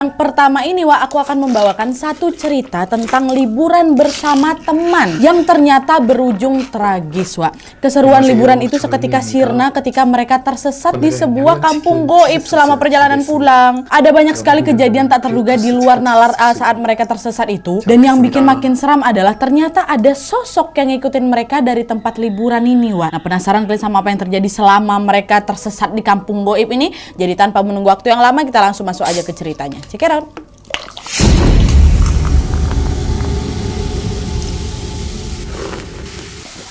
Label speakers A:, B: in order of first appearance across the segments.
A: Yang pertama ini, Wak, aku akan membawakan satu cerita tentang liburan bersama teman yang ternyata berujung tragis, Wak. Keseruan liburan itu seketika sirna ketika mereka tersesat di sebuah kampung goib selama perjalanan pulang. Ada banyak sekali kejadian tak terduga di luar nalar saat mereka tersesat itu. Dan yang bikin makin seram adalah ternyata ada sosok yang ngikutin mereka dari tempat liburan ini, Wak. Nah, penasaran kalian sama apa yang terjadi selama mereka tersesat di kampung goib ini? Jadi tanpa menunggu waktu yang lama, kita langsung masuk aja ke ceritanya. Check it out.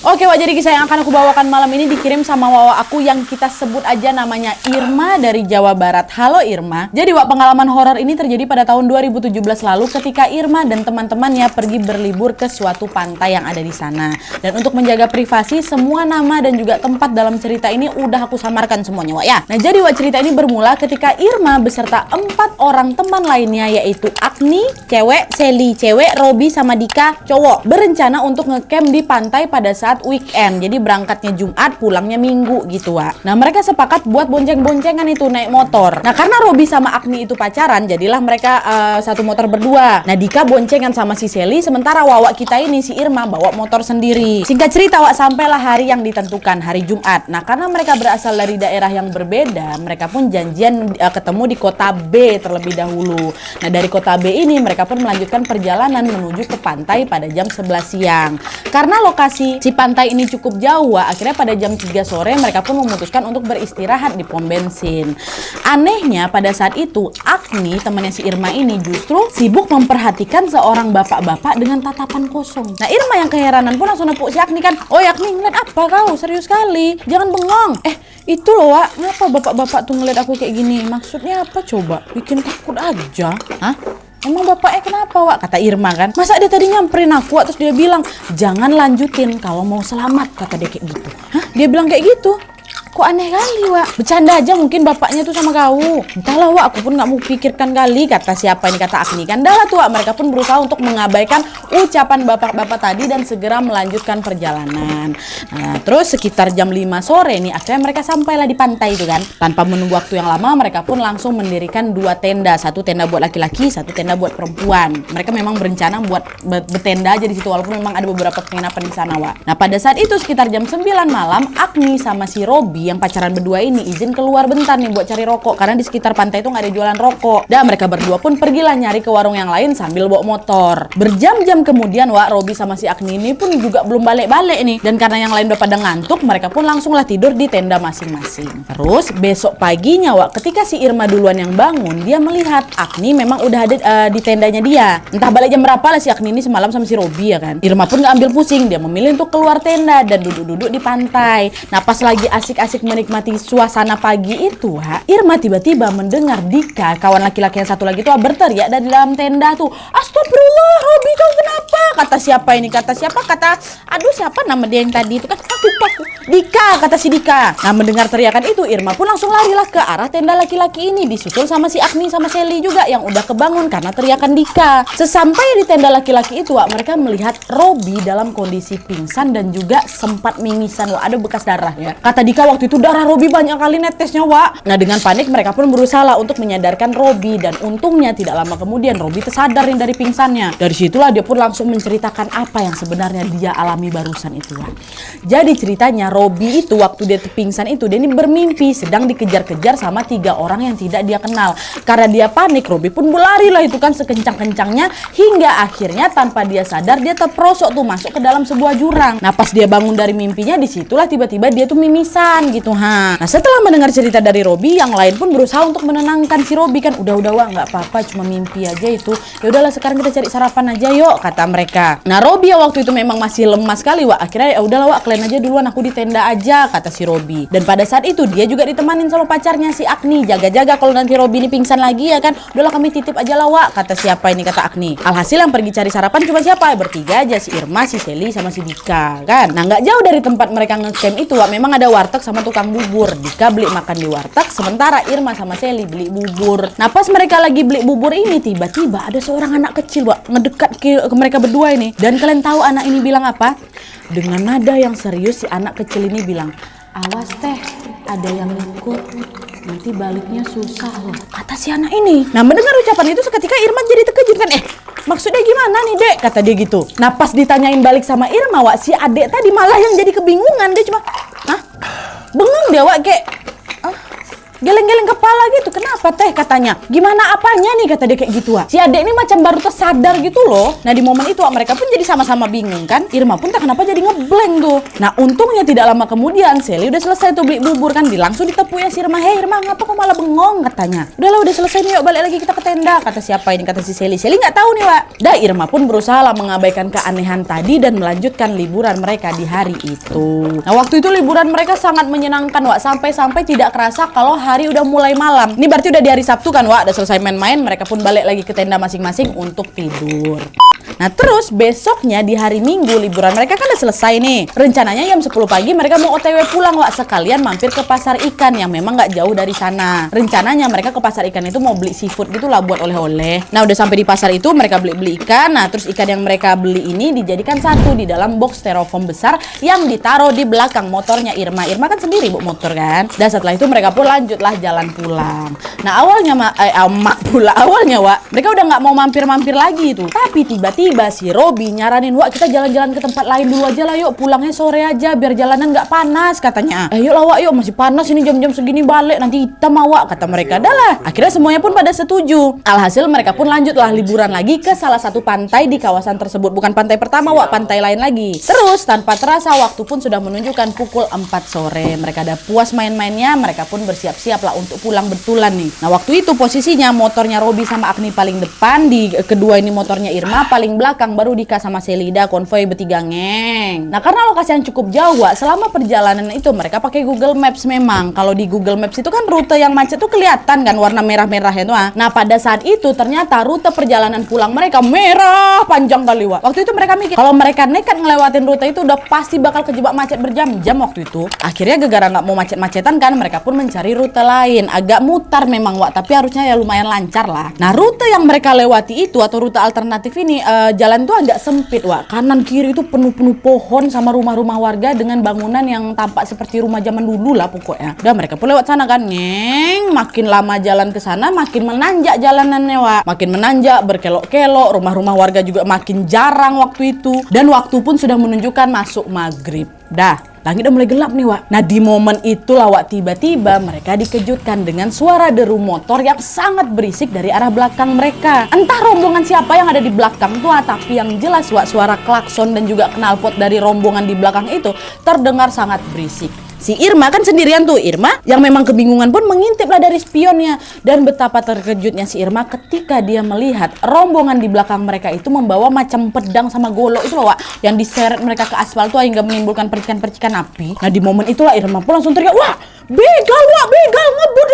A: Oke, Wak, jadi kisah yang akan aku bawakan malam ini dikirim sama Wawa aku yang kita sebut aja namanya Irma dari Jawa Barat. Halo Irma. Jadi, Wak, pengalaman horor ini terjadi pada tahun 2017 lalu ketika Irma dan teman-temannya pergi berlibur ke suatu pantai yang ada di sana. Dan untuk menjaga privasi, semua nama dan juga tempat dalam cerita ini udah aku samarkan semuanya, Wak, ya. Nah, jadi, Wak, cerita ini bermula ketika Irma beserta 4 orang teman lainnya, yaitu Agni, cewek, Seli, cewek, Robi, sama Dika, cowok, berencana untuk ngecamp di pantai pada saat weekend. Jadi berangkatnya Jumat, pulangnya Minggu gitu, Wak. Nah, mereka sepakat buat bonceng-boncengan itu naik motor. Nah, karena Robi sama Agni itu pacaran, jadilah mereka satu motor berdua. Nah, Dika boncengan sama si Seli, sementara Wawa kita ini, si Irma, bawa motor sendiri. Singkat cerita, Wak, sampailah hari yang ditentukan, hari Jumat. Nah, karena mereka berasal dari daerah yang berbeda, mereka pun janjian ketemu di kota B terlebih dahulu. Nah, dari kota B ini mereka pun melanjutkan perjalanan menuju ke pantai pada jam 11 siang. Karena lokasi si pantai ini cukup jauh, Wak, akhirnya pada jam 3 sore mereka pun memutuskan untuk beristirahat di pom bensin. Anehnya pada saat itu Agni, temannya si Irma ini, justru sibuk memperhatikan seorang bapak-bapak dengan tatapan kosong. Nah, Irma yang keheranan pun langsung nepuk si Agni kan. "Oh, Agni, ngeliat apa kau? Serius sekali, jangan bengong." Itu loh, Wak, ngapa bapak-bapak tuh ngeliat aku kayak gini? Maksudnya apa coba? Bikin takut aja. Hah? Emang bapaknya kenapa, Wak? Kata Irma kan. Masa dia tadi nyamperin aku, Wak, terus dia bilang, "Jangan lanjutin kalau mau selamat," kata dia kayak gitu. Hah? Dia bilang kayak gitu? Kok aneh kali, Wak. Bercanda aja mungkin bapaknya tuh sama kau. Entahlah, Wak, aku pun gak mau pikirkan kali, kata siapa ini, kata Agni kan. Dah lah tuh, Wak, mereka pun berusaha untuk mengabaikan ucapan bapak-bapak tadi dan segera melanjutkan perjalanan. Nah, terus sekitar jam 5 sore nih, akhirnya mereka sampailah di pantai itu kan. Tanpa menunggu waktu yang lama, mereka pun langsung mendirikan 2 tenda. Satu tenda buat laki-laki, satu tenda buat perempuan. Mereka memang berencana buat bertenda aja di situ, walaupun memang ada beberapa penginapan di sana, Wak. Nah, pada saat itu sekitar jam 9 malam, Agni sama si Robi yang pacaran berdua ini izin keluar bentar nih buat cari rokok, karena di sekitar pantai itu nggak ada jualan rokok. Dan mereka berdua pun pergilah nyari ke warung yang lain sambil bawa motor. Berjam-jam kemudian, Wak, Robi sama si Agni ini pun juga belum balik-balik nih. Dan karena yang lain udah pada ngantuk, mereka pun langsunglah tidur di tenda masing-masing. Terus besok paginya, Wak, ketika si Irma duluan yang bangun, dia melihat Agni memang udah ada di tendanya dia. Entah balik jam berapa lah si Agni ini semalam sama si Robi ya kan. Irma pun nggak ambil pusing, dia memilih untuk keluar tenda dan duduk-duduk di pantai. Nah, pas lagi asik-asik menikmati suasana pagi itu, Wak, Irma tiba-tiba mendengar Dika, kawan laki-laki yang satu lagi tuh, berteriak dari dalam tenda tuh, "Astagfirullah, Robi, kau kenapa?" Kata siapa ini? Kata siapa? Kata, aduh, siapa nama dia yang tadi itu kan? Aku. Dika, kata si Dika. Nah, mendengar teriakan itu, Irma pun langsung larilah ke arah tenda laki-laki ini, disusul sama si Agni sama Seli juga yang udah kebangun karena teriakan Dika. Sesampai di tenda laki-laki itu, Wak, mereka melihat Robi dalam kondisi pingsan dan juga sempat mimisan, Wak, ada bekas darah ya. Kata Dika, waktu itu darah Robi banyak kali netesnya, Wak. Nah, dengan panik mereka pun berusaha untuk menyadarkan Robi, dan untungnya tidak lama kemudian Robi tersadar dari pingsannya. Dari situlah dia pun langsung menceritakan apa yang sebenarnya dia alami barusan itu, Wak. Jadi ceritanya Robi itu waktu dia pingsan itu, dia ini bermimpi sedang dikejar-kejar sama 3 orang yang tidak dia kenal. Karena dia panik, Robi pun berlari lah itu kan sekencang-kencangnya, hingga akhirnya tanpa dia sadar dia terperosok tuh masuk ke dalam sebuah jurang. Nah, pas dia bangun dari mimpinya, disitulah tiba-tiba dia tuh mimisan gitu, ha. Nah, setelah mendengar cerita dari Robi, yang lain pun berusaha untuk menenangkan si Robi kan. Udah, Wak, nggak apa-apa, cuma mimpi aja itu. Ya udahlah, sekarang kita cari sarapan aja yuk, kata mereka. Nah, Robi yang waktu itu memang masih lemas sekali, Wak. Akhirnya, ya udahlah, Wak, kalian aja duluan, aku di tenda aja, kata si Robi. Dan pada saat itu dia juga ditemanin sama pacarnya si Agni, jaga-jaga kalau nanti Robi ini pingsan lagi ya kan. Udahlah, kami titip aja lah, Wak, kata siapa ini, kata Agni. Alhasil yang pergi cari sarapan cuma siapa? Bertiga aja, si Irma, si Seli, sama si Dika kan. Nah, nggak jauh dari tempat mereka ngecamp itu, Wak, memang ada warteg sama tukang bubur. Dika beli makan di warteg, sementara Irma sama Seli beli bubur. Nah, pas mereka lagi beli bubur ini, tiba-tiba ada seorang anak kecil, Wak, ngedekat ke mereka berdua ini. Dan kalian tahu anak ini bilang apa? Dengan nada yang serius si anak kecil ini bilang, "Awas teh, ada yang ikut." nanti baliknya susah loh, kata si anak ini. Nah, mendengar ucapan itu seketika Irma jadi terkejut kan, maksudnya gimana nih dek, kata dia gitu. Nah, pas ditanyain balik sama Irma, Wak, si adek tadi malah yang jadi kebingungan. Dia cuma, bengong dia, Wak, kayak geleng-geleng kepala gitu. Kenapa teh, katanya. Gimana apanya nih, kata dia kayak gitu, Wak. Si adek ini macam baru tersadar gitu loh. Nah, di momen itu, Wak, mereka pun jadi sama-sama bingung kan. Irma pun tak kenapa jadi ngeblank tuh. Nah, untungnya tidak lama kemudian Sally udah selesai tuh beli bubur kan. Langsung ditepuk ya si Irma. Hei Irma, ngapa kok malah bengong, katanya. Udahlah, udah selesai nih, yuk balik lagi kita ke tenda. Kata siapa ini, kata si Sally. Sally nggak tahu nih, Wak. Dah, Irma pun berusaha lah mengabaikan keanehan tadi dan melanjutkan liburan mereka di hari itu. Nah, waktu itu liburan mereka sangat menyenangkan, Wak. Sampai-sampai tidak kerasa kalau hari udah mulai malam. Ini berarti udah di hari Sabtu kan, Wak. Udah selesai main-main, mereka pun balik lagi ke tenda masing-masing untuk tidur. Nah, terus besoknya di hari Minggu liburan mereka kan udah selesai nih. Rencananya jam 10 pagi mereka mau OTW pulang, Wak. Sekalian mampir ke pasar ikan yang memang nggak jauh dari sana. Rencananya mereka ke pasar ikan itu mau beli seafood gitu lah buat oleh-oleh. Nah, udah sampai di pasar itu mereka beli ikan. Nah, terus ikan yang mereka beli ini dijadikan satu di dalam box styrofoam besar yang ditaruh di belakang motornya Irma. Irma kan sendiri bawa motor kan. Dan setelah itu mereka pun lanjutlah jalan pulang. Nah, awalnya awalnya, Wak, mereka udah nggak mau mampir-mampir lagi tuh. Tapi tiba-tiba si Robi nyaranin, Wak, kita jalan-jalan ke tempat lain dulu aja lah, yuk. Pulangnya sore aja biar jalanan nggak panas, katanya. Yuk lah, Wak, yuk, masih panas ini jam-jam segini, balik nanti hitam, Wak, kata mereka. Dah lah. Akhirnya semuanya pun pada setuju. Alhasil mereka pun lanjutlah liburan lagi ke salah satu pantai di kawasan tersebut. Bukan pantai pertama, Wak, pantai lain lagi. Terus tanpa terasa waktu pun sudah menunjukkan pukul 4 sore. Mereka udah puas main-mainnya, mereka pun bersiap-siap lah untuk pulang betulan nih. Nah, waktu itu posisinya motornya Robi sama Agni paling depan, di kedua ini motornya Irma paling belakang, baru Dika sama Selida konvoy bertiga ngeng. Nah, karena lokasi yang cukup jauh, Wak, selama perjalanan itu mereka pakai Google Maps memang. Kalau di Google Maps itu kan rute yang macet tuh kelihatan kan warna merah-merah itu. Nah, pada saat itu ternyata rute perjalanan pulang mereka merah panjang kali, Wak. Waktu itu mereka mikir kalau mereka nekat ngelewatin rute itu udah pasti bakal kejebak macet berjam-jam waktu itu. Akhirnya gara-gara nggak mau macet-macetan kan, mereka pun mencari rute lain. Agak mutar memang, Wak, tapi harusnya ya lumayan lancar lah. Nah, rute yang mereka lewati itu atau rute alternatif ini jalan tuh agak sempit, Wak. Kanan kiri itu penuh-penuh pohon sama rumah-rumah warga dengan bangunan yang tampak seperti rumah zaman dulu lah pokoknya. Udah mereka pun lewat sana kan, ngeng. Makin lama jalan ke sana makin menanjak jalanannya, Wak. Makin menanjak, berkelok-kelok, rumah-rumah warga juga makin jarang waktu itu. Dan waktu pun sudah menunjukkan masuk maghrib. Dah, langit udah mulai gelap nih, Wak. Nah, di momen itulah, Wak, tiba-tiba mereka dikejutkan dengan suara deru motor yang sangat berisik dari arah belakang mereka. Entah rombongan siapa yang ada di belakang tuh, tapi yang jelas, Wak, suara klakson dan juga knalpot dari rombongan di belakang itu terdengar sangat berisik. Si Irma kan sendirian tuh. Irma yang memang kebingungan pun mengintiplah dari spionnya. Dan betapa terkejutnya si Irma ketika dia melihat rombongan di belakang mereka itu membawa macam pedang sama golok itu loh, Wak, yang diseret mereka ke aspal tuh hingga menimbulkan percikan-percikan api. Nah, di momen itulah Irma pun langsung teriak, "Wah, begal, Wak, begal, ngebut,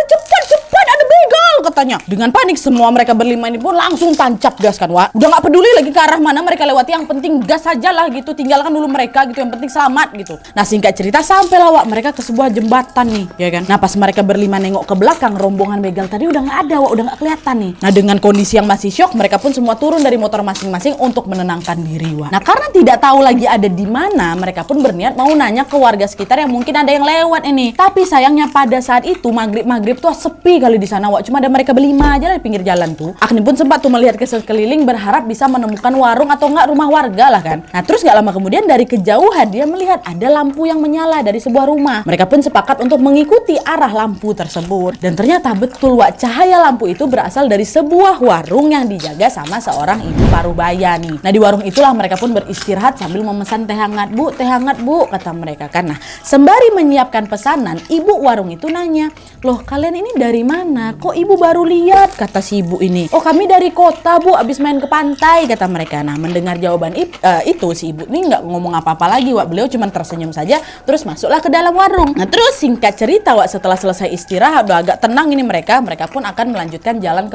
A: cepat, ada begal," katanya. Dengan panik semua mereka berlima ini pun langsung tancap gas kan, Wak. Udah nggak peduli lagi ke arah mana mereka lewati, yang penting gas saja lah gitu, tinggalkan dulu mereka gitu, yang penting selamat gitu. Nah, singkat cerita sampailah, Wak, mereka ke sebuah jembatan nih, ya kan. Nah, pas mereka berlima nengok ke belakang, rombongan begal tadi udah nggak ada, Wak, udah nggak kelihatan nih. Nah, dengan kondisi yang masih syok, mereka pun semua turun dari motor masing-masing untuk menenangkan diri, Wak. Nah, karena tidak tahu lagi ada di mana, mereka pun berniat mau nanya ke warga sekitar yang mungkin ada yang lewat ini. Tapi sayangnya pada saat itu maghrib tuh sepi kali di sana, Wak. Cuma ada mereka berlima aja di pinggir jalan tuh. Agni pun sempat tuh melihat ke sekeliling berharap bisa menemukan warung atau enggak rumah warga lah kan. Nah, terus nggak lama kemudian dari kejauhan dia melihat ada lampu yang menyala dari sebuah rumah. Mereka pun sepakat untuk mengikuti arah lampu tersebut. Dan ternyata betul, Wak, cahaya lampu itu berasal dari sebuah warung yang dijaga sama seorang ibu parubaya nih. Nah, di warung itulah mereka pun beristirahat sambil memesan teh hangat, Bu, kata mereka kan. Nah, sembari menyiapkan pesanan, ibu warung itu nanya, "Loh, kalian ini dari mana? Kok ibu baru lihat?" kata si ibu ini. "Oh, kami dari kota, Bu, abis main ke pantai," kata mereka. Nah, mendengar jawaban itu si ibu ini nggak ngomong apa-apa lagi, Wak. Beliau cuma tersenyum saja, terus masuklah ke dalam warung. Nah, terus singkat cerita, Wak, setelah selesai istirahat udah agak tenang ini mereka pun akan melanjutkan jalan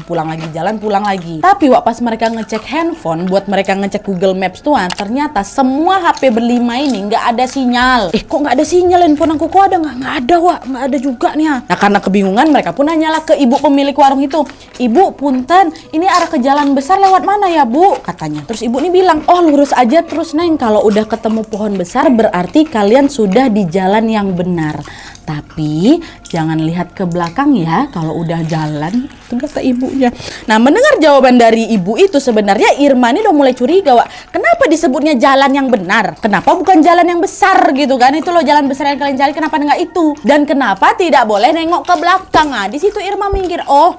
A: pulang lagi. Tapi, Wak, pas mereka ngecek handphone buat mereka ngecek Google Maps tuh, ternyata semua HP berlima ini nggak ada sinyal. Kok nggak ada sinyal handphone aku? Kok ada? Nggak ada, Wak, nggak ada juga nih. Nah, karena kebingungan mereka pun nanyalah ke ibu pemilik warung itu, "Ibu, punten, ini arah ke jalan besar lewat mana ya, Bu?" katanya. Terus ibu ini bilang, "Oh, lurus aja terus, Neng. Kalau udah ketemu pohon besar berarti kalian sudah di jalan yang benar." Tapi jangan lihat ke belakang ya kalau udah jalan, itu kata ibunya. Nah, mendengar jawaban dari ibu itu sebenarnya Irma ini udah mulai curiga, Wak. Kenapa disebutnya jalan yang benar? Kenapa bukan jalan yang besar gitu kan? Itu loh jalan besar yang kalian cari, kenapa enggak itu? Dan kenapa tidak boleh nengok ke belakang? Nah, di situ Irma mikir, oh,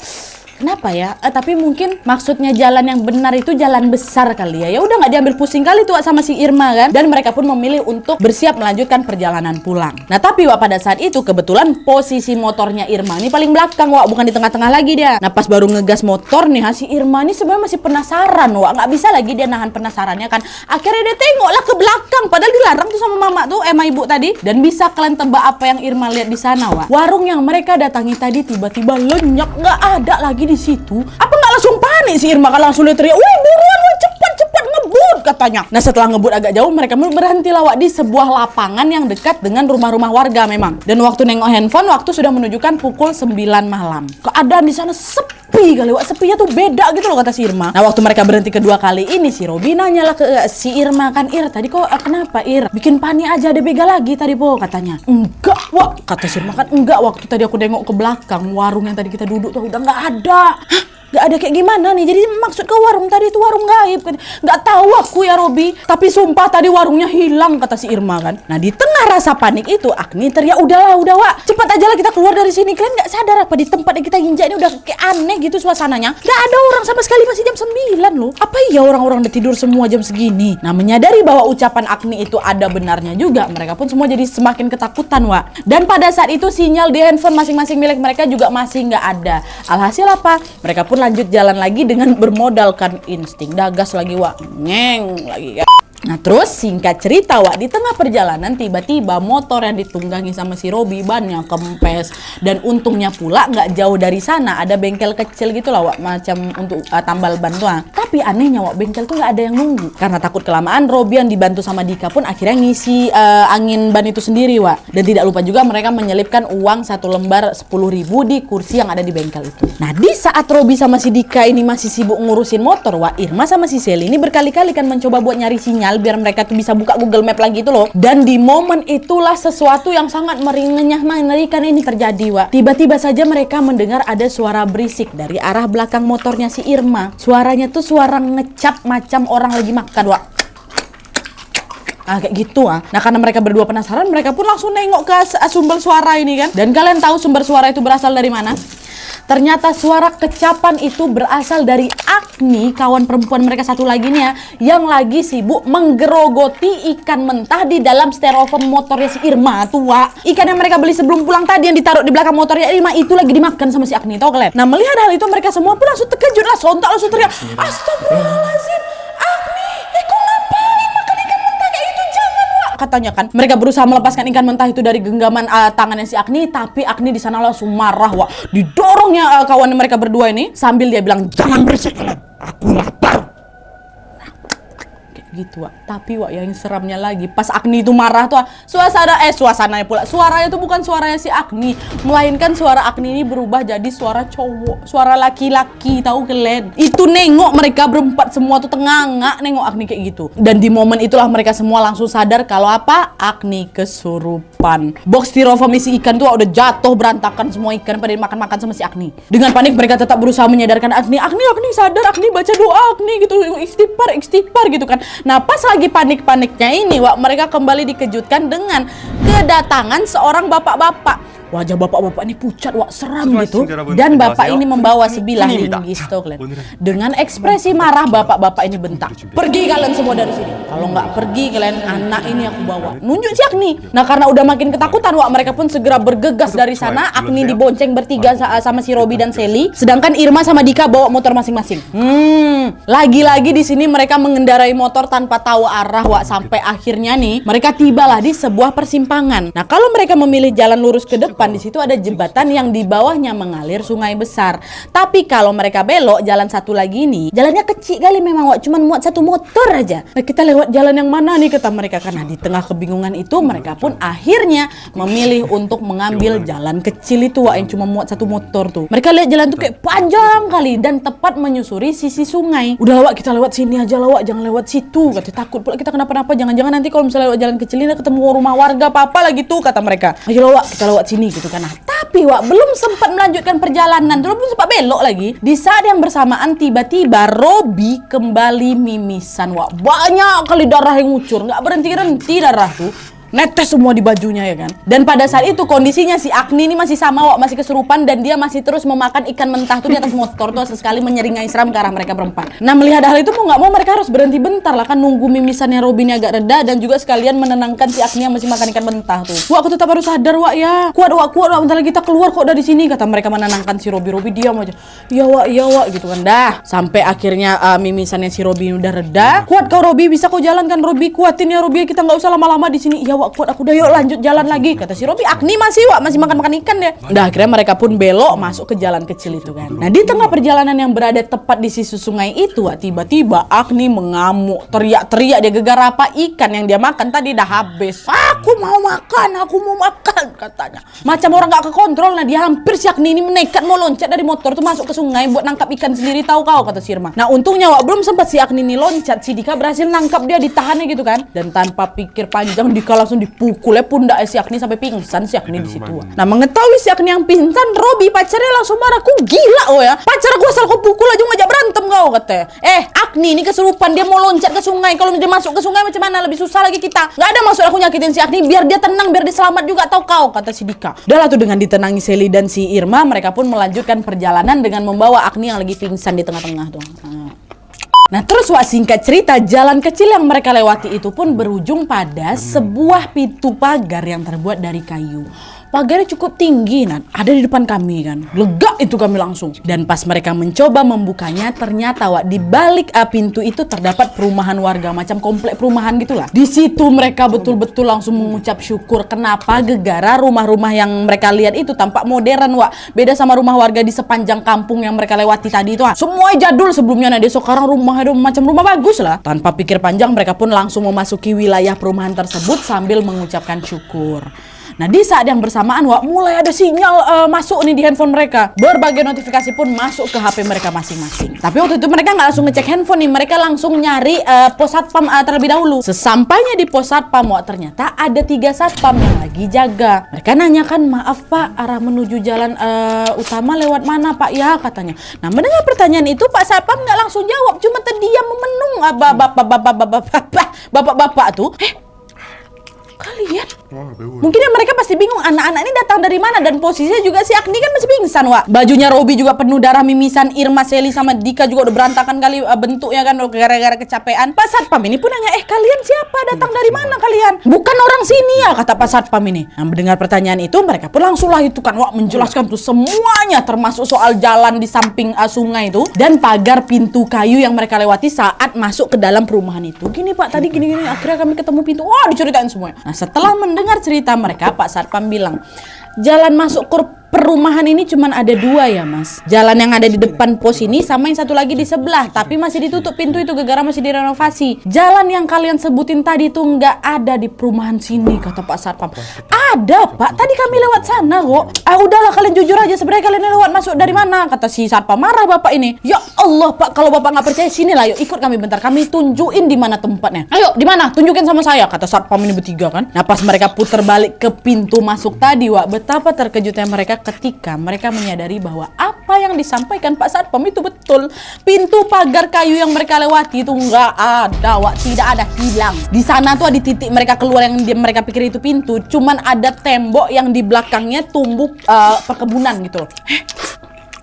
A: kenapa ya? Tapi mungkin maksudnya jalan yang benar itu jalan besar kali ya. Ya udah nggak diambil pusing kali tuh sama si Irma kan. Dan mereka pun memilih untuk bersiap melanjutkan perjalanan pulang. Nah tapi Wak, pada saat itu kebetulan posisi motornya Irma ini paling belakang, Wak, bukan di tengah-tengah lagi dia. Nah pas baru ngegas motor nih, si Irma ini sebenarnya masih penasaran, Wak. Nggak bisa lagi dia nahan penasarannya kan. Akhirnya dia tengoklah ke belakang, padahal dilarang tuh sama mama tuh, sama ibu tadi. Dan bisa kalian tebak apa yang Irma lihat di sana, Wak? Warung yang mereka datangi tadi tiba-tiba lenyap, nggak ada lagi di situ. Apa nggak langsung panik si Irma, kan langsung dia teriak, "Woi buruan, woi cepat ngebut," katanya. Nah setelah ngebut agak jauh, mereka berhenti lawak di sebuah lapangan yang dekat dengan rumah-rumah warga memang. Dan waktu nengok handphone, waktu sudah menunjukkan pukul 9 malam. Keadaan di sana sepi kali, Wak. Sepinya tuh beda gitu loh kata si Irma. Nah waktu mereka berhenti kedua kali ini, si Robi nanya lah ke si Irma kan, "Ir, tadi kok kenapa Ir? Bikin panik aja, ada begal lagi tadi po," katanya. "Enggak, Wak," kata si Irma kan, "enggak, waktu tadi aku nengok ke belakang, warung yang tadi kita duduk tuh udah nggak ada." "Hah? Gak ada kayak gimana nih? Jadi maksud ke warung tadi itu warung gaib kan?" "Gak tahu aku ya Robi, tapi sumpah tadi warungnya hilang," kata si Irma kan. Nah di tengah rasa panik itu Agni teriak, "Udahlah, udah Wak, cepat aja lah kita keluar dari sini. Kalian gak sadar apa di tempat yang kita injak ini udah kayak aneh gitu suasananya? Gak ada orang sama sekali, masih jam 9 loh. Apa iya orang-orang udah tidur semua jam segini?" Nah menyadari bahwa ucapan Agni itu ada benarnya juga, mereka pun semua jadi semakin ketakutan, Wak. Dan pada saat itu sinyal di handphone masing-masing milik mereka juga masih gak ada. Alhasil apa? Mereka pun lanjut jalan lagi dengan bermodalkan insting. Dagas lagi, Wak. Ngeng lagi ya. Nah terus singkat cerita, Wak, di tengah perjalanan tiba-tiba motor yang ditunggangi sama si Robi bannya kempes. Dan untungnya pula nggak jauh dari sana ada bengkel kecil gitu lah, Wak, macam untuk tambal ban tuh. Tapi anehnya, Wak, bengkel tuh nggak ada yang nunggu. Karena takut kelamaan, Robi yang dibantu sama Dika pun akhirnya ngisi angin ban itu sendiri, Wak. Dan tidak lupa juga mereka menyelipkan uang 1 lembar 10.000 di kursi yang ada di bengkel itu. Nah di saat Robi sama si Dika ini masih sibuk ngurusin motor, Wak, Irma sama si Sally ini berkali-kali kan mencoba buat nyari sinyal biar mereka tuh bisa buka Google Map lagi itu loh. Dan di momen itulah sesuatu yang sangat mengerikan ini terjadi, Wak. Tiba-tiba saja mereka mendengar ada suara berisik dari arah belakang motornya si Irma. Suaranya tuh suara ngecap macam orang lagi makan, Wak. Kayak gitu. Nah karena mereka berdua penasaran, mereka pun langsung nengok ke sumber suara ini kan. Dan kalian tahu sumber suara itu berasal dari mana? Ternyata suara kecapan itu berasal dari Agni, kawan perempuan mereka satu lagi nih ya, yang lagi sibuk menggerogoti ikan mentah di dalam styrofoam motornya si Irma tuh, Wak. Ikan yang mereka beli sebelum pulang tadi yang ditaruh di belakang motornya Irma itu lagi dimakan sama si Agni, tau kalian? Nah melihat hal itu mereka semua pun langsung terkejut lah, sontak langsung teriak, "Astagfirullahaladzim, Agni, kok ngapain makan ikan mentah kayak itu? Jangan, Wak," katanya kan. Mereka berusaha melepaskan ikan mentah itu dari genggaman tangannya si Agni, tapi Agni di sana langsung marah, Wak. Didorongnya kawan mereka berdua ini sambil dia bilang, "Jangan berisik kalian, aku lapar." Gitu, Wak. Tapi, Wak, yang seramnya lagi pas Agni itu marah tuh, suasananya pula, suaranya tuh bukan suaranya si Agni, melainkan suara Agni ini berubah jadi suara cowok, suara laki-laki, tahu kalian? Itu nengok mereka berempat semua tuh tengangak nengok Agni kayak gitu. Dan di momen itulah mereka semua langsung sadar kalau apa? Agni kesurupan. Box styrofoam isi ikan tuh udah jatuh berantakan semua ikan pada dimakan-makan sama si Agni. Dengan panik mereka tetap berusaha menyadarkan Agni, Agni sadar, Agni baca doa, Agni gitu, istighfar gitu kan. Nah pas lagi panik-paniknya ini, Wak, mereka kembali dikejutkan dengan kedatangan seorang bapak-bapak. Wajah bapak-bapak ini pucat, Wak, seram gitu. Dan bapak ini membawa sebilah linggis tuh kalian. Dengan ekspresi marah bapak-bapak ini bentak, "Pergi kalian semua dari sini. Kalau nggak pergi kalian, anak ini aku bawa." Nunjuk si Agni. Nah karena udah makin ketakutan, Wak, mereka pun segera bergegas dari sana. Agni dibonceng bertiga sama si Robi dan Sally, sedangkan Irma sama Dika bawa motor masing-masing. Lagi-lagi di sini mereka mengendarai motor tanpa tahu arah, Wak, sampai akhirnya nih mereka tibalah di sebuah persimpangan. Nah kalau mereka memilih jalan lurus ke depan, depan di situ ada jembatan yang di bawahnya mengalir sungai besar. Tapi kalau mereka belok jalan satu lagi nih, jalannya kecil kali memang Wak, cuman muat satu motor aja. Nah, kita lewat jalan yang mana nih kata mereka. Karena di tengah kebingungan itu mereka pun akhirnya memilih untuk mengambil jalan kecil itu Wak, yang cuma muat satu motor tuh. Mereka lihat jalan tuh kayak panjang kali dan tepat menyusuri sisi sungai. Udah Wak, kita lewat sini aja lah Wak, jangan lewat situ. Kata takut pula kita kenapa-napa, jangan-jangan nanti kalau misalnya lewat jalan kecil ini ketemu rumah warga apa-apa lagi tuh kata mereka. Ayo Wak, kita lewat sini gitu kan. Nah, tapi Wak belum sempat melanjutkan perjalanan, belum sempat belok lagi. Di saat yang bersamaan tiba-tiba Robi kembali mimisan Wak. Banyak kali darah yang ngucur, nggak berhenti-henti darah tuh. Netes semua di bajunya ya kan. Dan pada saat itu kondisinya si Agni ini masih sama Wak, masih kesurupan dan dia masih terus memakan ikan mentah tuh di atas motor tuh, sesekali menyeringai seram ke arah mereka berempat. Nah, melihat hal itu mau nggak mau mereka harus berhenti bentar lah kan, nunggu mimisannya Robin agak reda dan juga sekalian menenangkan si Agni yang masih makan ikan mentah tuh. Wak, aku tetap harus sadar Wak ya. Kuat Wak, bentar lagi kita keluar kok dari sini kata mereka menenangkan si Robi. Robi diam aja. Iya Wak gitu kan. Dah, sampai akhirnya mimisannya si Robi udah reda. Kuat kau Robi, bisa kau jalan kan Robi, kuatin ya Robi, kita nggak usah lama-lama di sini. Iya Wak, kuat aku, udah yuk lanjut jalan lagi kata si Robi. Agni masih Wak, masih makan ikan deh. Udah akhirnya mereka pun belok masuk ke jalan kecil itu kan. Nah, di tengah perjalanan yang berada tepat di sisi sungai itu Wak, tiba-tiba Agni mengamuk, teriak-teriak, dia gegar apa ikan yang dia makan tadi dah habis. Aku mau makan katanya. Macam orang gak kekontrol. Nah, dia hampir si Agni ini menekat mau loncat dari motor tuh masuk ke sungai buat nangkap ikan sendiri, tahu kau kata si Irma. Nah, untungnya Wak belum sempat si Agni ini loncat, si Dika berhasil nangkap dia, ditahannya gitu kan. Dan tanpa pikir panjang Dika langsung dipukulnya pundak si Agni sampai pingsan si Agni di situ Wak. Nah, mengetahui si Agni yang pingsan, Robi pacarnya langsung marah. Ku gila oh ya, pacar gua asal kau pukul aja ngajak berantem kau katanya. Agni ini kesurupan, dia mau loncat ke sungai. Kalau dia masuk ke sungai macam mana, lebih susah lagi kita. Nggak ada maksud aku nyakitin si Agni, biar dia tenang, biar dia selamat juga, tahu kau kata si Dika. Udah lah tuh, dengan ditenangi Sally dan si Irma, mereka pun melanjutkan perjalanan dengan membawa Agni yang lagi pingsan di tengah-tengah tuh. Nah, terus Wak, singkat cerita, jalan kecil yang mereka lewati itu pun berujung pada sebuah pintu pagar yang terbuat dari kayu. Pagarnya cukup tinggi, nah, ada di depan kami kan. Lega itu kami langsung. Dan pas mereka mencoba membukanya, ternyata Wak, di balik pintu itu terdapat perumahan warga, macam komplek perumahan gitulah. Di situ mereka betul-betul langsung mengucap syukur. Kenapa? Gegara rumah-rumah yang mereka lihat itu tampak modern Wak. Beda sama rumah warga di sepanjang kampung yang mereka lewati tadi itu. Semua jadul sebelumnya, nah dia sekarang rumahnya macam rumah bagus lah. Tanpa pikir panjang mereka pun langsung memasuki wilayah perumahan tersebut sambil mengucapkan syukur. Nah, di saat yang bersamaan Wak, mulai ada sinyal masuk nih di handphone mereka. Berbagai notifikasi pun masuk ke HP mereka masing-masing. Tapi waktu itu mereka nggak langsung ngecek handphone nih, mereka langsung nyari pos satpam terlebih dahulu. Sesampainya di pos satpam Wak, ternyata ada 3 satpam yang lagi jaga. Mereka nanyakan, maaf Pak, arah menuju jalan utama lewat mana Pak ya katanya. Nah, mendengar pertanyaan itu Pak satpam nggak langsung jawab, cuma terdiam memenung. Bapak-bapak tuh, kalian? Mungkin ya mereka pasti bingung, anak-anak ini datang dari mana, dan posisinya juga si Agni kan masih pingsan Wak. Bajunya Robi juga penuh darah mimisan, Irma, Sally sama Dika juga udah berantakan kali bentuknya kan gara-gara kecapean. Pak satpam ini pun nanya, kalian siapa, datang dari mana kalian? Bukan orang sini ya kata Pak satpam ini. Nah, mendengar pertanyaan itu mereka pun langsung lah itu kan Wak menjelaskan tuh semuanya, termasuk soal jalan di samping sungai itu dan pagar pintu kayu yang mereka lewati saat masuk ke dalam perumahan itu. Gini Pak, tadi gini akhirnya kami ketemu pintu. Wah, diceritain semuanya. Nah, setelah mendengar cerita mereka, Pak satpam bilang, jalan masuk ke perumahan ini cuman ada 2 ya Mas. Jalan yang ada di depan pos ini sama yang satu lagi di sebelah, tapi masih ditutup pintu itu gara-gara masih direnovasi. Jalan yang kalian sebutin tadi tuh nggak ada di perumahan sini kata Pak satpam. Ada Pak, tadi kami lewat sana kok. Udahlah kalian jujur aja, sebenarnya kalian lewat masuk dari mana kata si satpam. Marah bapak ini. Ya Allah Pak, kalau bapak nggak percaya sini lah, yuk ikut kami bentar, kami tunjukin di mana tempatnya. Ayo di mana, tunjukin sama saya kata satpam ini bertiga kan. Nah, pas mereka putar balik ke pintu masuk tadi Wak, betapa terkejutnya mereka ketika mereka menyadari bahwa apa yang disampaikan Pak satpam itu betul. Pintu pagar kayu yang mereka lewati itu nggak ada Wak, tidak ada, hilang. Di sana tuh ada titik mereka keluar yang mereka pikir itu pintu, cuman ada tembok yang di belakangnya tumbuh perkebunan gitu loh.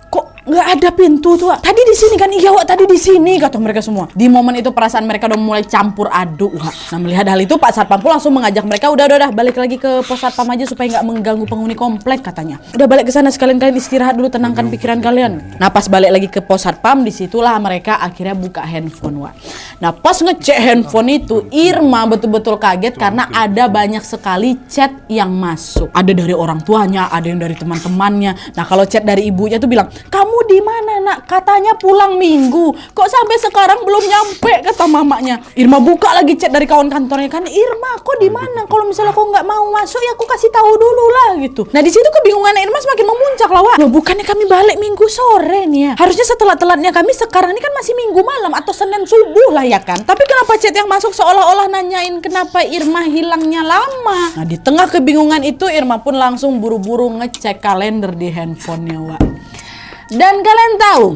A: Kok nggak ada pintu tuh, Wak. Tadi di sini kan? Iya, Wak, tadi di sini, kata mereka semua. Di momen itu perasaan mereka udah mulai campur aduk, Wak. Nah, melihat hal itu Pak Satpam pun langsung mengajak mereka, udah balik lagi ke pos satpam aja supaya nggak mengganggu penghuni komplek, katanya. Udah balik ke sana sekalian, kalian istirahat dulu, tenangkan pikiran kalian. Nah, pas balik lagi ke pos satpam, disitulah mereka akhirnya buka handphone, Wak. Nah, pas ngecek handphone itu, Irma betul-betul kaget karena ada banyak sekali chat yang masuk. Ada dari orang tuanya, ada yang dari teman-temannya. Nah, kalau chat dari ibunya tuh bilang, kamu di mana, Nak? Katanya pulang minggu, kok sampai sekarang belum nyampe, kata mamanya. Irma buka lagi chat dari kawan kantornya kan, Irma, kok di mana? Kalau misalnya aku nggak mau masuk, ya aku kasih tahu dulu lah gitu. Nah, di situ kebingungan Irma semakin memuncak lah, Wak. Loh, bukannya kami balik minggu sore nih ya? Harusnya setelah telatnya kami sekarang ini kan masih minggu malam atau Senin subuh lah ya kan? Tapi kenapa chat yang masuk seolah-olah nanyain kenapa Irma hilangnya lama? Nah, di tengah kebingungan itu Irma pun langsung buru-buru ngecek kalender di handphonenya, Wak. Dan kalian tahu,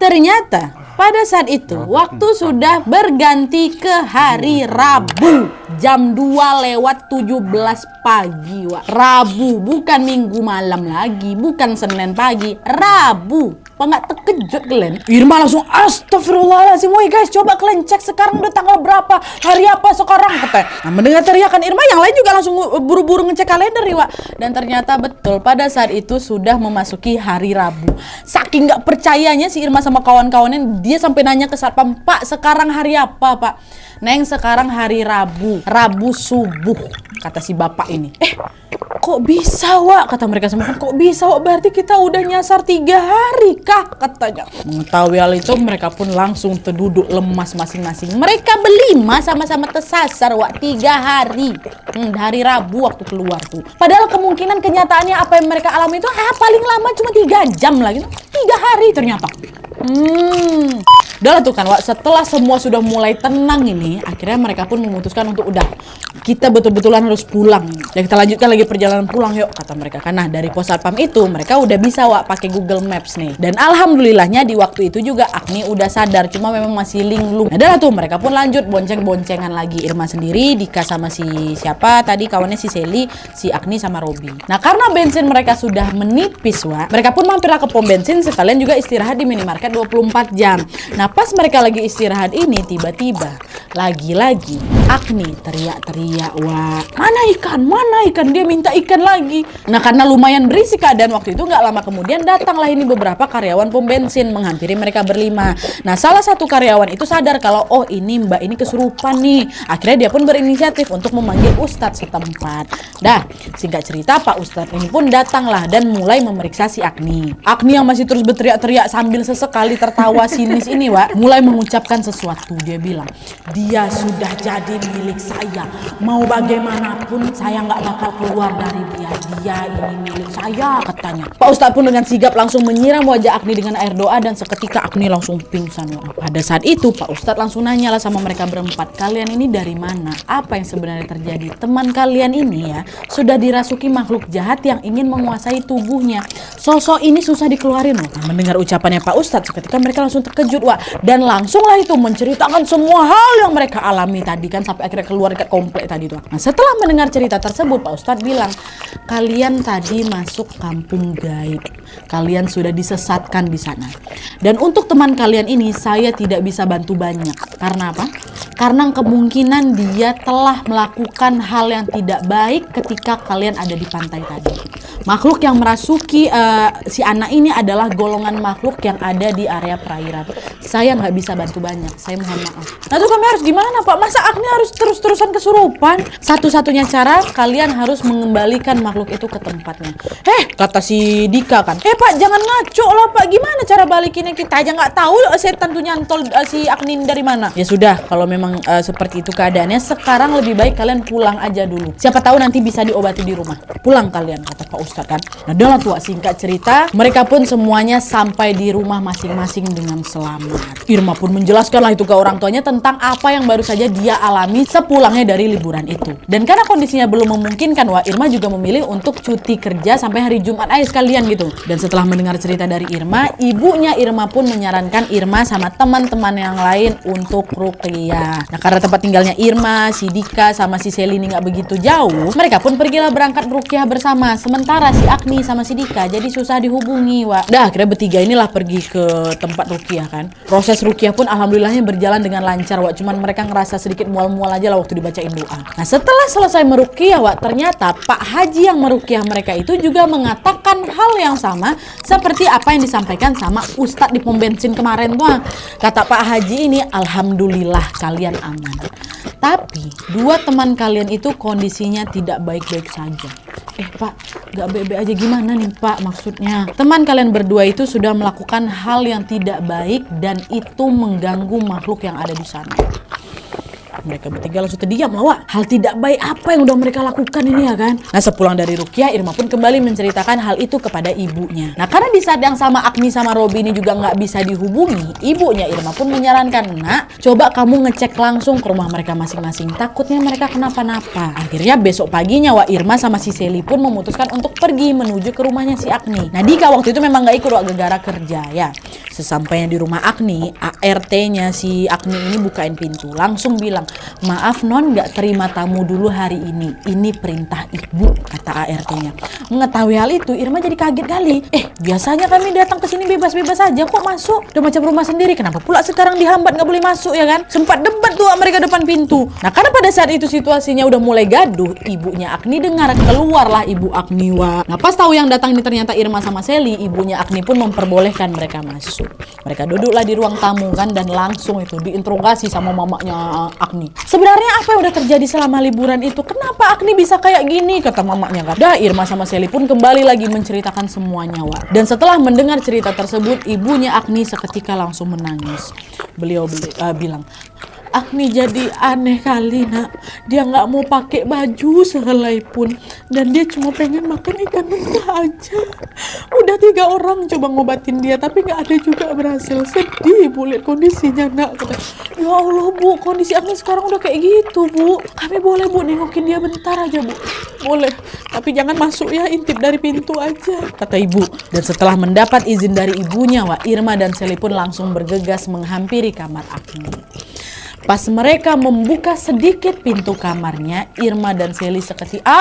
A: ternyata pada saat itu waktu sudah berganti ke hari Rabu jam 2:17 pagi, Wak. Rabu, bukan minggu malam lagi, bukan Senin pagi, Rabu. Apa nggak terkejut kalian? Irma langsung astagfirullahaladzim, woi guys, coba kalian cek sekarang udah tanggal berapa, hari apa sekarang, katanya. Nah, mendengar teriakan Irma, yang lain juga langsung buru-buru ngecek kalender nih, Wak. Dan ternyata betul pada saat itu sudah memasuki hari Rabu. Saking nggak percayanya si Irma sama kawan-kawannya, dia sampai nanya ke satpam, Pak, sekarang hari apa, Pak? Neng, sekarang hari Rabu, Rabu subuh, kata si bapak ini. Kok bisa, Wak? Kata mereka semua, kok bisa, Wak? Berarti kita udah nyasar 3 hari kah? Katanya. Mengetahui hal itu, mereka pun langsung terduduk lemas masing-masing. Mereka berlima sama-sama tersasar, Wak, 3 hari. Hari Rabu waktu keluar tuh. Padahal kemungkinan kenyataannya apa yang mereka alami itu paling lama cuma 3 jam lah gitu. 3 hari ternyata. Udah lah tuh kan, Wak, setelah semua sudah mulai tenang ini, akhirnya mereka pun memutuskan untuk udah, kita betul-betulan harus pulang. Dan kita lanjutkan lagi perjalanan pulang yuk, kata mereka. Karena dari pos satpam itu mereka udah bisa, Wak, pakai Google Maps nih. Dan alhamdulillahnya di waktu itu juga Agni udah sadar, cuma memang masih linglung. Nah, udah lah tuh mereka pun lanjut bonceng-boncengan lagi. Irma sendiri, Dika sama si siapa tadi kawannya, si Sally, si Agni sama Robi. Nah, karena bensin mereka sudah menipis, Wak, mereka pun mampirlah ke pom bensin sekalian juga istirahat di minimarket 24 jam. Nah, pas mereka lagi istirahat ini, tiba-tiba lagi-lagi Agni teriak-teriak, Wak, mana ikan, mana ikan, dia minta ikan lagi. Nah, karena lumayan berisik keadaan waktu itu, nggak lama kemudian datanglah ini beberapa karyawan pom bensin menghampiri mereka berlima. Nah, salah satu karyawan itu sadar kalau oh ini mbak ini kesurupan nih. Akhirnya dia pun berinisiatif untuk memanggil ustadz setempat. Dah, singkat cerita Pak Ustadz ini pun datanglah dan mulai memeriksa si Agni. Agni yang masih terus berteriak-teriak sambil sesekali tertawa sinis ini, Wak, mulai mengucapkan sesuatu. Dia bilang, dia sudah jadi milik saya. Mau bagaimanapun saya nggak bakal keluar dari dia. Dia ini milik saya, katanya. Pak Ustadz pun dengan sigap langsung menyiram wajah Agni dengan air doa dan seketika Agni langsung pingsan. Pada saat itu Pak Ustadz langsung nanyalah sama mereka berempat, kalian ini dari mana? Apa yang sebenarnya terjadi? Teman kalian ini ya sudah dirasuki makhluk jahat yang ingin menguasai tubuhnya. Sosok ini susah dikeluarin loh. Nah, mendengar ucapannya Pak Ustadz, seketika mereka langsung terkejut, Wak, dan langsunglah itu menceritakan semua hal yang mereka alami tadi kan, sampai akhirnya keluar ke komplek tadi tuh. Nah, setelah mendengar cerita tersebut, Pak Ustadz bilang, kalian tadi masuk kampung gaib. Kalian sudah disesatkan di sana. Dan untuk teman kalian ini saya tidak bisa bantu banyak. Karena apa? Karena kemungkinan dia telah melakukan hal yang tidak baik ketika kalian ada di pantai tadi. Makhluk yang merasuki si anak ini adalah golongan makhluk yang ada di area perairan. Saya nggak bisa bantu banyak. Saya mohon maaf. Nah, tuh kami harus gimana, Pak? Masa Agni harus terus-terusan kesurupan? Satu-satunya cara kalian harus mengembalikan makhluk itu ke tempatnya. Kata si Dika kan. Pak, jangan ngaco lah, Pak. Gimana cara balikinnya? Kita aja nggak tahu setan tuh nyantol si Agni dari mana. Ya sudah, kalau memang seperti itu keadaannya, sekarang lebih baik kalian pulang aja dulu. Siapa tahu nanti bisa diobati di rumah. Pulang kalian, kata Pak Ustadz kan. Nah, dalam tua singkat cerita, mereka pun semuanya sampai di rumah masing-masing dengan selamat. Irma pun menjelaskanlah itu ke orang tuanya tentang apa yang baru saja dia alami sepulangnya dari liburan itu. Dan karena kondisinya belum memungkinkan, Wak, Irma juga memilih untuk cuti kerja sampai hari Jumat aja sekalian gitu. Dan setelah mendengar cerita dari Irma, ibunya Irma pun menyarankan Irma sama teman-teman yang lain untuk ruqyah. Nah, karena tempat tinggalnya Irma, si Dika sama si Sally ini nggak begitu jauh, mereka pun pergilah berangkat ruqyah bersama. Sementara sementara si Agni sama si Dika jadi susah dihubungi, Wak. Dah, akhirnya bertiga inilah pergi ke tempat ruqyah kan. Proses ruqyah pun alhamdulillahnya berjalan dengan lancar, Wak. Cuman mereka ngerasa sedikit mual-mual aja lah waktu dibacain doa. Nah, setelah selesai meruqyah, Wak, ternyata Pak Haji yang meruqyah mereka itu juga mengatakan hal yang sama seperti apa yang disampaikan sama Ustadz di pom bensin kemarin tuh. Kata Pak Haji ini, alhamdulillah kalian aman. Tapi dua teman kalian itu kondisinya tidak baik-baik saja. Pak, gak baik-baik aja gimana nih Pak maksudnya? Teman kalian berdua itu sudah melakukan hal yang tidak baik dan itu mengganggu makhluk yang ada di sana. Mereka bertiga langsung terdiam lah, Wak. Hal tidak baik apa yang udah mereka lakukan ini ya kan? Nah, sepulang dari ruqyah, Irma pun kembali menceritakan hal itu kepada ibunya. Nah, karena di saat yang sama Agni sama Robi ini juga nggak bisa dihubungi, ibunya Irma pun menyarankan, nak, coba kamu ngecek langsung ke rumah mereka masing-masing. Takutnya mereka kenapa-napa. Akhirnya besok paginya, Wak, Irma sama si Seli pun memutuskan untuk pergi menuju ke rumahnya si Agni. Nah, Dika waktu itu memang nggak ikut, Wak, gara-gara kerja ya. Sesampainya di rumah Agni, ART-nya si Agni ini bukain pintu, langsung bilang, maaf non, gak terima tamu dulu hari ini perintah ibu, kata ART-nya. Mengetahui hal itu, Irma jadi kaget kali. Biasanya kami datang ke sini bebas-bebas aja kok masuk, udah macam rumah sendiri, kenapa pula sekarang dihambat gak boleh masuk ya kan? Sempat debat tuh mereka depan pintu. Nah, karena pada saat itu situasinya udah mulai gaduh, ibunya Agni dengar, keluarlah ibu Agni, Wak. Nah, pas tahu yang datang ini ternyata Irma sama Seli, ibunya Agni pun memperbolehkan mereka masuk. Mereka duduklah di ruang tamu kan, dan langsung itu diinterogasi sama mamanya Agni. Sebenarnya apa yang udah terjadi selama liburan itu? Kenapa Agni bisa kayak gini? Kata mamanya kan. Dah, Irma sama Seli pun kembali lagi menceritakan semuanya, Wak. Dan setelah mendengar cerita tersebut, ibunya Agni seketika langsung menangis. Beliau bilang, Agni jadi aneh kali, nak. Dia nggak mau pakai baju sehelai pun, dan dia cuma pengen makan ikan mentah aja. Udah 3 orang coba ngobatin dia, tapi nggak ada juga berhasil. Sedih Bu lihat kondisinya, nak. Kata, ya Allah Bu, kondisi Agni sekarang udah kayak gitu Bu. Kami boleh Bu nengokin dia bentar aja Bu? Boleh, tapi jangan masuk ya, intip dari pintu aja, kata ibu. Dan setelah mendapat izin dari ibunya, Wak, Irma dan Seli pun langsung bergegas menghampiri kamar Agni. Pas mereka membuka sedikit pintu kamarnya, Irma dan Seli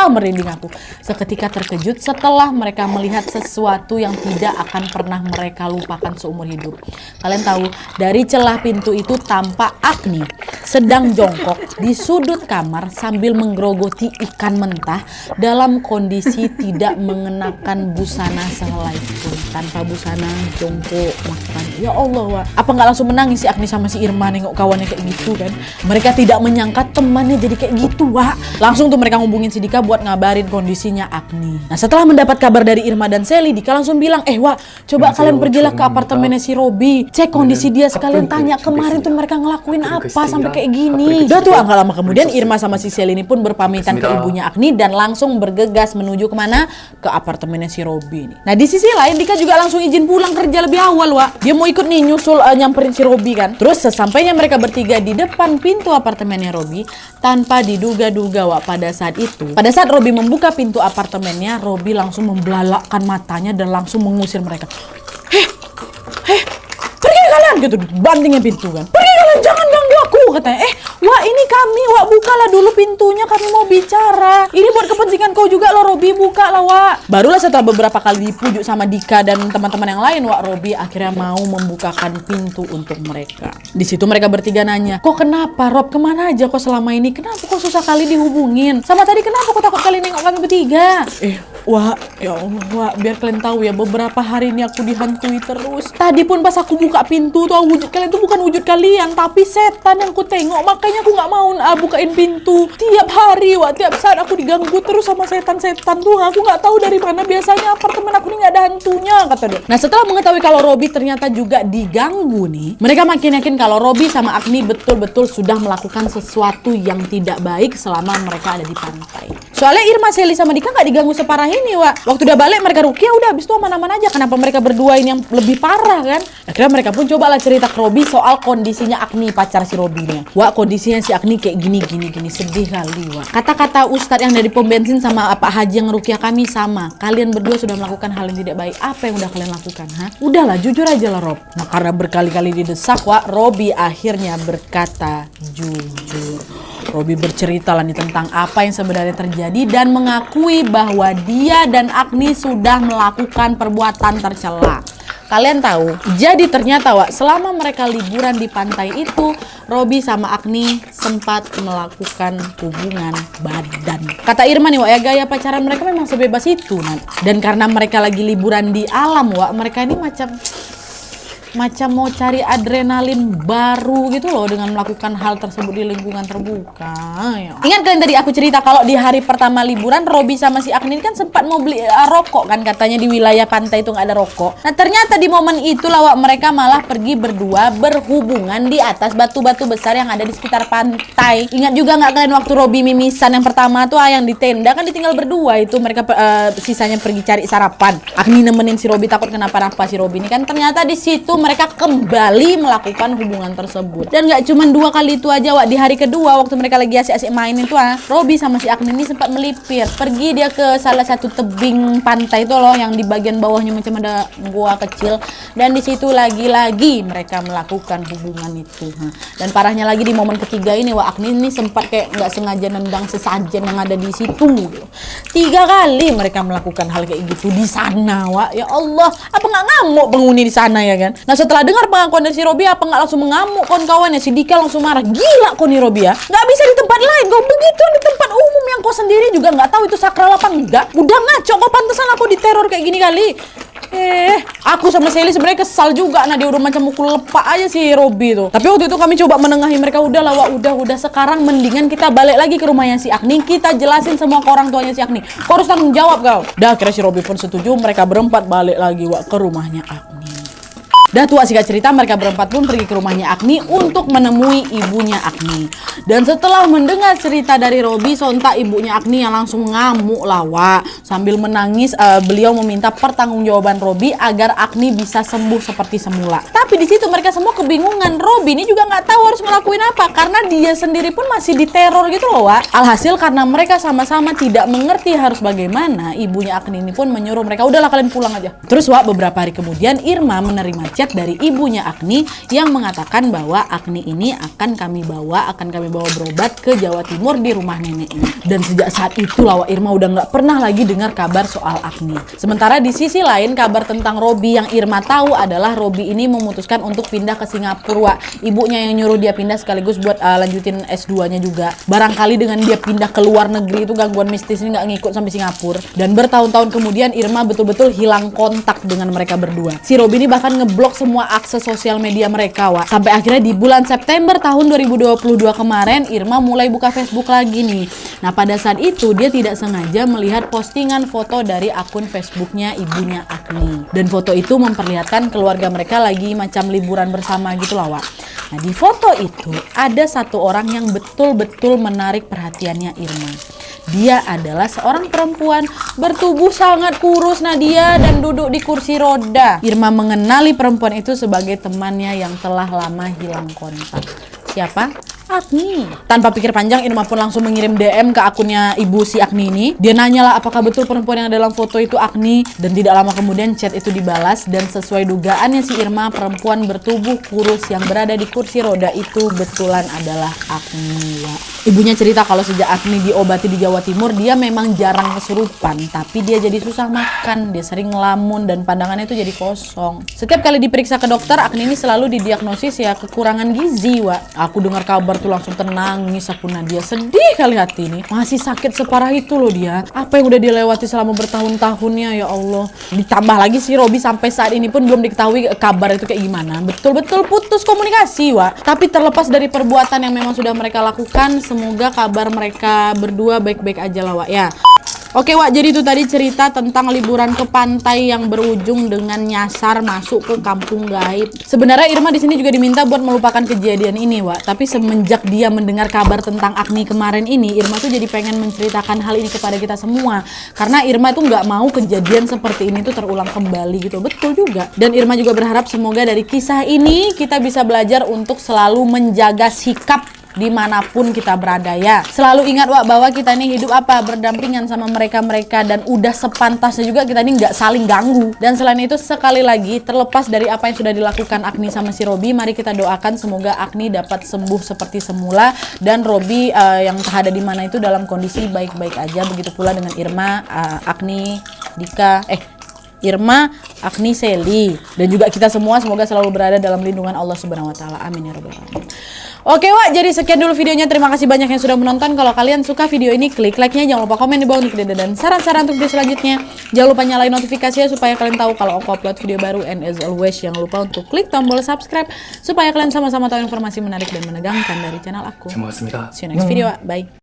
A: merinding aku. Seketika terkejut setelah mereka melihat sesuatu yang tidak akan pernah mereka lupakan seumur hidup. Kalian tahu, dari celah pintu itu tampak Agni sedang jongkok di sudut kamar sambil menggerogoti ikan mentah dalam kondisi tidak mengenakan busana sehelai pun. Tanpa busana, jongkok, makan. Ya Allah, Wak. Apa nggak langsung menangis si Agni sama si Irma nengok kawannya kayak gitu kan? Mereka tidak menyangka temannya jadi kayak gitu, Wak. Langsung tuh mereka ngubungin si Dika buat ngabarin kondisinya Agni. Nah, setelah mendapat kabar dari Irma dan Seli, Dika langsung bilang, Wak, coba kalian pergilah ke apartemennya si Robi, cek kondisi dia, sekalian tanya kemarin tuh mereka ngelakuin apa sampai kayak gini. Udah tuh, agak lama kemudian Irma sama si Seli ini pun berpamitan ke ibunya Agni dan langsung bergegas menuju kemana? Ke apartemennya si Robi nih. Nah, di sisi lain Dika juga langsung izin pulang kerja lebih awal, Wak. Dia mau ikut nih nyusul nyamperin si Robi kan. Terus sesampainya mereka bertiga di depan pintu apartemennya Robi, tanpa diduga-duga, Wak, pada saat Robi membuka pintu apartemennya, Robi langsung membelalakkan matanya dan langsung mengusir mereka. Pergi kalian, gitu, bantingnya pintu kan. Pergi kalian, jangan ganggu aku, katanya. Wak, ini kami, Wak, bukalah dulu pintunya, kami mau bicara. Ini buat kepentingan kau juga loh, Robi, buka lah, Wak. Barulah setelah beberapa kali dipujuk sama Dika dan teman-teman yang lain, Wak, Robi akhirnya mau membukakan pintu untuk mereka. Di situ mereka bertiga nanya, kok kenapa, Rob, kemana aja kok selama ini? Kenapa kok susah kali dihubungin? Sama tadi kenapa kok takut kali nengok kami bertiga? Wak, ya Allah, Wak, biar kalian tahu ya, beberapa hari ini aku dihantui terus. Tadi pun pas aku buka pintu tuh, wujud kalian tuh bukan wujud kalian, tapi setan yang aku tengok. Makanya aku nggak mau bukain pintu. Tiap hari, Wak, tiap saat aku diganggu terus sama setan-setan tuh. Aku nggak tahu dari mana. Biasanya apartemen aku ini nggak ada hantunya, kata dia. Nah, setelah mengetahui kalau Robi ternyata juga diganggu nih, mereka makin yakin kalau Robi sama Agni betul-betul sudah melakukan sesuatu yang tidak baik selama mereka ada di pantai. Soalnya Irma, Seli sama Dika nggak diganggu separah ini, Wak. Waktu udah balik mereka ruqyah, udah habis itu aman-aman aja. Kenapa mereka berdua ini yang lebih parah kan? Akhirnya mereka pun cobalah cerita ke Robi soal kondisinya Agni, pacar si Robinya. Wak, kondisinya si Agni kayak gini, sedih kali, Wak. Kata-kata Ustadz yang dari pom bensin sama Pak Haji yang ruqyah kami sama. Kalian berdua sudah melakukan hal yang tidak baik. Apa yang udah kalian lakukan, ha? Udahlah, jujur aja lah, Rob. Nah, karena berkali-kali didesak, Wak, Robi akhirnya berkata jujur. Robby bercerita lah nih tentang apa yang sebenarnya terjadi dan mengakui bahwa dia dan Agni sudah melakukan perbuatan tercela. Kalian tahu, jadi ternyata Wak, selama mereka liburan di pantai itu, Robby sama Agni sempat melakukan hubungan badan. Kata Irma nih Wak, ya gaya pacaran mereka memang sebebas itu. Dan karena mereka lagi liburan di alam Wak, mereka ini macam mau cari adrenalin baru gitu loh dengan melakukan hal tersebut di lingkungan terbuka. Ya. Ingat kalian tadi aku cerita kalau di hari pertama liburan Robby sama si Agni kan sempat mau beli rokok kan, katanya di wilayah pantai itu nggak ada rokok. Nah ternyata di momen itu lawak mereka malah pergi berdua berhubungan di atas batu-batu besar yang ada di sekitar pantai. Ingat juga nggak kalian waktu Robby mimisan yang pertama tuh yang di tenda kan ditinggal berdua itu mereka sisanya pergi cari sarapan. Agni nemenin si Robby takut kenapa-napa si Robby ini kan, ternyata di situ mereka kembali melakukan hubungan tersebut. Dan gak cuma 2 kali itu aja Wak, di hari kedua waktu mereka lagi asik-asik main itu Robby sama si Agni ini sempat melipir. Pergi dia ke salah satu tebing pantai itu loh yang di bagian bawahnya macam ada gua kecil, dan di situ lagi-lagi mereka melakukan hubungan itu. Dan parahnya lagi di momen ketiga ini Wak, Agni ini sempat kayak nggak sengaja nendang sesajen yang ada di situ gitu. 3 kali mereka melakukan hal kayak gitu di sana Wak. Ya Allah, apa nggak ngamuk penghuni di sana ya kan? Nah setelah dengar pengakuan dari si Robby, apa nggak langsung mengamuk kawan-kawannya? Si Dika langsung marah, gila kau nih Robby ya, nggak bisa di tempat lain, kau begitu di tempat umum yang kau sendiri juga nggak tahu itu sakral apa enggak. Udah ngaco kau, pantesan aku diteror kayak gini kali. Aku sama Sally sebenarnya kesal juga. Nah dia udah macam mukul lepak aja si Robby tuh. Tapi waktu itu kami coba menengahi mereka, udah lah Wak, udah sekarang mendingan kita balik lagi ke rumahnya si Agni, kita jelasin semua ke orang tuanya si Agni. Kau harus tanggung jawab kau. Dah akhirnya si Robby pun setuju, mereka berempat balik lagi Wak ke rumahnya Agni. Dah tua singkat cerita, mereka berempat pun pergi ke rumahnya Agni untuk menemui ibunya Agni. Dan setelah mendengar cerita dari Robby, sontak ibunya Agni yang langsung ngamuk lah Wak. Sambil menangis, beliau meminta pertanggungjawaban Robby agar Agni bisa sembuh seperti semula. Tapi di situ mereka semua kebingungan. Robby ini juga nggak tahu harus ngelakuin apa karena dia sendiri pun masih diteror gitu loh Wak. Alhasil karena mereka sama-sama tidak mengerti harus bagaimana, ibunya Agni ini pun menyuruh mereka, udahlah kalian pulang aja. Terus Wak, beberapa hari kemudian Irma menerima chat dari ibunya Agni yang mengatakan bahwa Agni ini akan kami bawa berobat ke Jawa Timur di rumah neneknya. Dan sejak saat itu Wak, Irma udah nggak pernah lagi dengar kabar soal Agni. Sementara di sisi lain kabar tentang Robby yang Irma tahu adalah Robby ini memutuskan untuk pindah ke Singapura Wak. Ibunya yang nyuruh dia pindah sekaligus buat lanjutin S2-nya juga. Barangkali dengan dia pindah ke luar negeri itu gangguan mistis ini nggak ngikut sampai Singapura. Dan bertahun-tahun kemudian Irma betul-betul hilang kontak dengan mereka berdua. Si Robby ini bahkan ngeblok semua akses sosial media mereka Wak. Sampai akhirnya di bulan September tahun 2022 kemarin Irma mulai buka Facebook lagi nih. Nah pada saat itu dia tidak sengaja melihat postingan foto dari akun Facebooknya ibunya Agni. Dan foto itu memperlihatkan keluarga mereka lagi macam liburan bersama gitu lah Wak. Nah di foto itu ada satu orang yang betul-betul menarik perhatiannya Irma. Dia adalah seorang perempuan bertubuh sangat kurus Nadia dan duduk di kursi roda. Irma mengenali perempuan itu sebagai temannya yang telah lama hilang kontak. Siapa? Agni. Tanpa pikir panjang, Irma pun langsung mengirim DM ke akunnya ibu si Agni ini. Dia nanyalah apakah betul perempuan yang dalam foto itu Agni, dan tidak lama kemudian chat itu dibalas. Dan sesuai dugaannya si Irma, perempuan bertubuh kurus yang berada di kursi roda itu betulan adalah Agni. Ibunya cerita kalau sejak Agni diobati di Jawa Timur, dia memang jarang kesurupan, tapi dia jadi susah makan, dia sering ngelamun dan pandangannya itu jadi kosong. Setiap kali diperiksa ke dokter, Agni ini selalu didiagnosis ya kekurangan gizi, Wak. Aku dengar kabar tuh langsung tenangis aku, Nadia sedih kali hati ini. Masih sakit separah itu loh dia. Apa yang udah dilewati selama bertahun-tahunnya, ya Allah. Ditambah lagi si Robby sampai saat ini pun belum diketahui kabar itu kayak gimana. Betul-betul putus komunikasi, Wak. Tapi terlepas dari perbuatan yang memang sudah mereka lakukan, semoga kabar mereka berdua baik-baik aja lah, Wak ya. Oke Wak, jadi itu tadi cerita tentang liburan ke pantai yang berujung dengan nyasar masuk ke kampung gaib. Sebenarnya Irma di sini juga diminta buat melupakan kejadian ini Wak, tapi semenjak dia mendengar kabar tentang Agni kemarin ini, Irma tuh jadi pengen menceritakan hal ini kepada kita semua. Karena Irma tuh nggak mau kejadian seperti ini tuh terulang kembali gitu, betul juga. Dan Irma juga berharap semoga dari kisah ini kita bisa belajar untuk selalu menjaga sikap dimanapun kita berada ya. Selalu ingat Wak bahwa kita ini hidup apa? Berdampingan sama mereka-mereka dan udah sepantasnya juga kita ini nggak saling ganggu. Dan selain itu sekali lagi terlepas dari apa yang sudah dilakukan Agni sama si Robi, mari kita doakan semoga Agni dapat sembuh seperti semula dan Robi yang ada di mana itu dalam kondisi baik-baik aja. Begitu pula dengan Irma, Agni, Dika, Irma, Agni, Seli, dan juga kita semua semoga selalu berada dalam lindungan Allah Subhanahu wa taala. Amin ya rabbal alamin. Oke Wak, jadi sekian dulu videonya. Terima kasih banyak yang sudah menonton. Kalau kalian suka video ini, klik like-nya. Jangan lupa komen di bawah untuk ide dan saran-saran untuk video selanjutnya. Jangan lupa nyalain notifikasinya supaya kalian tahu kalau aku upload video baru. And as always, jangan lupa untuk klik tombol subscribe supaya kalian sama-sama tahu informasi menarik dan menegangkan dari channel aku. See you next video, Wak. Bye.